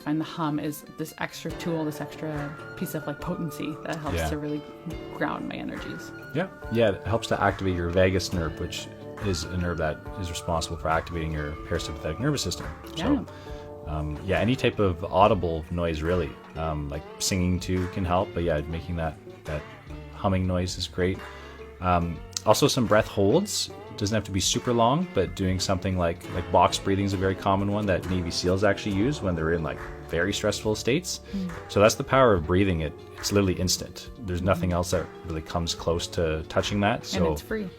find the hum is this extra tool, this extra piece of like potency that helps to really ground my energies. Yeah. It helps to activate your vagus nerve, which is a nerve that is responsible for activating your parasympathetic nervous system. So, any type of audible noise really, like singing too can help, but making that humming noise is great. Also some breath holds. Doesn't have to be super long, but doing something like box breathing is a very common one that Navy SEALs actually use when they're in like very stressful states. So that's the power of breathing. It's literally instant. There's nothing else that really comes close to touching that. So, and it's free.